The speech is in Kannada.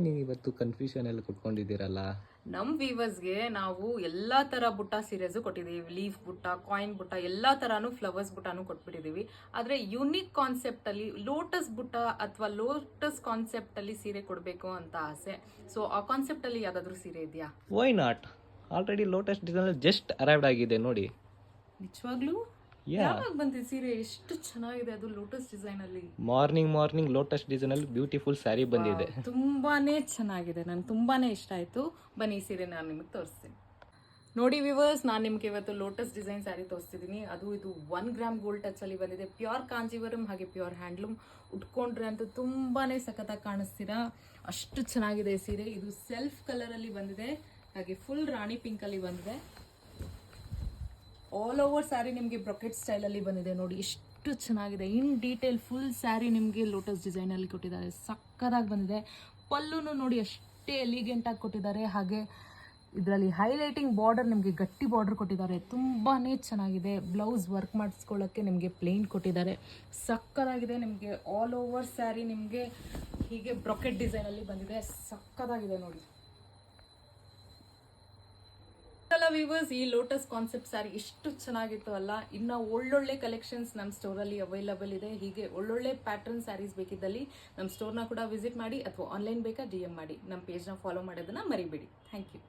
ನೀವು ಇವತ್ತು ಕನ್ಫ್ಯೂಷನ್ ಅಲ್ಲಿ ಕುತ್ಕೊಂಡಿದ್ದೀರಲ್ಲ? ನಮ್ಮ ವೀವರ್ಸ್ಗೆ ನಾವು ಎಲ್ಲಾ ತರ ಬುಟ್ಟ ಸೀರೆಸ್ ಕೊಟ್ಟಿದ್ದೀವಿ. ಲೀಫ್ ಬುಟ್ಟ, ಕಾಯಿನ್ ಬುಟ್ಟ, ಎಲ್ಲಾ ತರಾನು ಫ್ಲವರ್ಸ್ ಬುಟ್ಟಾನು ಕೊಟ್ಬಿಟ್ಟಿದೀವಿ. ಆದ್ರೆ ಯುನಿಕ್ ಕಾನ್ಸೆಪ್ಟ್ ಅಲ್ಲಿ ಲೋಟಸ್ ಬುಟ್ಟ ಅಥವಾ ಲೋಟಸ್ ಕಾನ್ಸೆಪ್ಟ್ ಅಲ್ಲಿ ಸೀರೆ ಕೊಡಬೇಕು ಅಂತ ಆಸೆ. ಸೊ ಆ ಕಾನ್ಸೆಪ್ಟ್ ಅಲ್ಲಿ ಯಾವ್ದಾದ್ರು ಸೀರೆ ಇದೆಯಾ? Why not? Already lotus design just arrived ಆಗಿದೆ ನೋಡಿ. ನಿಜವಾಗ್ಲೂ? ಯಾ, ಯಾವಾಗ ಬಂದಿದೆ ಸೀರೆ? ಎಷ್ಟು ಚೆನ್ನಾಗಿದೆ ಅದು ಲೋಟಸ್ ಡಿಸೈನ್ ಅಲ್ಲಿ. ಮಾರ್ನಿಂಗ್ ಲೋಟಸ್ ಡಿಸೈನ್ ಅಲ್ಲಿ ಬ್ಯೂಟಿಫುಲ್ ಸ್ಯಾರಿ ಬಂದಿದೆ. ತುಂಬಾನೇ ಚೆನ್ನಾಗಿದೆ, ನನ್ಗೆ ತುಂಬಾನೇ ಇಷ್ಟ ಆಯ್ತು. ಬನ್ನಿ ಈ ಸೀರೆ ನಾನು ನಿಮಗೆ ತೋರಿಸ್ತೀನಿ. ನೋಡಿ ವಿವರ್ಸ್, ನಾನು ನಿಮ್ಗೆ ಇವತ್ತು ಲೋಟಸ್ ಡಿಸೈನ್ ಸ್ಯಾರಿ ತೋರಿಸ್ತಿದ್ದೀನಿ. ಇದು 1 ಗ್ರಾಮ್ ಗೋಲ್ಡ್ ಟಚ್ ಅಲ್ಲಿ ಬಂದಿದೆ. ಪ್ಯೂರ್ ಕಾಂಜೀವರಂ ಹಾಗೆ ಪ್ಯೂರ್ ಹ್ಯಾಂಡ್ಲೂಮ್. ಉಟ್ಕೊಂಡ್ರೆ ಅಂತೂ ತುಂಬಾನೇ ಸಖತ್ತಾಗಿ ಕಾಣಿಸ್ತೀರಾ, ಅಷ್ಟು ಚೆನ್ನಾಗಿದೆ ಈ ಸೀರೆ. ಇದು ಸೆಲ್ಫ್ ಕಲರ್ ಅಲ್ಲಿ ಬಂದಿದೆ, ಹಾಗೆ ಫುಲ್ ರಾಣಿ ಪಿಂಕ್ ಅಲ್ಲಿ ಬಂದಿದೆ. ಆಲ್ ಓವರ್ ಸ್ಯಾರಿ ನಿಮಗೆ ಬ್ರೊಕೆಟ್ ಸ್ಟೈಲ್ ಅಲ್ಲಿ ಬಂದಿದೆ. ನೋಡಿ ಎಷ್ಟು ಚೆನ್ನಾಗಿದೆ. ಇನ್ ಡೀಟೇಲ್ ಫುಲ್ ಸ್ಯಾರಿ ನಿಮಗೆ ಲೋಟಸ್ ಡಿಸೈನ್ ಅಲ್ಲಿ ಕೊಟ್ಟಿದ್ದಾರೆ, ಸಕ್ಕದಾಗಿ ಬಂದಿದೆ. ಪಲ್ಲುನು ನೋಡಿ ಅಷ್ಟೇ ಎಲಿಗೆಂಟ್ ಆಗಿ ಕೊಟ್ಟಿದ್ದಾರೆ. ಹಾಗೆ ಇದರಲ್ಲಿ ಹೈಲೈಟಿಂಗ್ ಬಾರ್ಡರ್ ನಿಮಗೆ ಗಟ್ಟಿ ಬಾರ್ಡರ್ ಕೊಟ್ಟಿದ್ದಾರೆ, ತುಂಬಾನೇ ಚೆನ್ನಾಗಿದೆ. ಬ್ಲೌಸ್ ವರ್ಕ್ ಮಾಡಿಸ್ಕೊಳ್ಳೋಕ್ಕೆ ನಿಮಗೆ ಪ್ಲೇನ್ ಕೊಟ್ಟಿದ್ದಾರೆ, ಸಕ್ಕದಾಗಿದೆ. ನಿಮಗೆ ಆಲ್ ಓವರ್ ಸ್ಯಾರಿ ನಿಮಗೆ ಹೀಗೆ ಬ್ರೊಕೆಟ್ ಡಿಸೈನ್ ಅಲ್ಲಿ ಬಂದಿದೆ, ಸಕ್ಕದಾಗಿದೆ ನೋಡಿ. ವ್ಯೂವರ್ಸ್, ಈ ಲೋಟಸ್ ಕಾನ್ಸೆಪ್ಟ್ ಸ್ಯಾರಿ ಎಷ್ಟು ಚೆನ್ನಾಗಿತ್ತು ಅಲ್ಲ. ಇನ್ನ ಒಳ್ಳೊಳ್ಳೆ ಕಲೆಕ್ಷನ್ಸ್ ನಮ್ಮ ಸ್ಟೋರ್ ಅಲ್ಲಿ ಅವೈಲಬಲ್ ಇದೆ. ಹೀಗೆ ಒಳ್ಳೊಳ್ಳೆ ಪ್ಯಾಟರ್ನ್ ಸ್ಯಾರೀಸ್ ಬೇಕಿದ್ದಲ್ಲಿ ನಮ್ಮ ಸ್ಟೋರ್ನ ಕೂಡ ವಿಸಿಟ್ ಮಾಡಿ, ಅಥವಾ ಆನ್ಲೈನ್ ಬೇಕಾ DM ಮಾಡಿ. ನಮ್ಮ ಪೇಜ್ನ ಫಾಲೋ ಮಾಡೋದನ್ನ ಮರಿಬೇಡಿ. Thank you.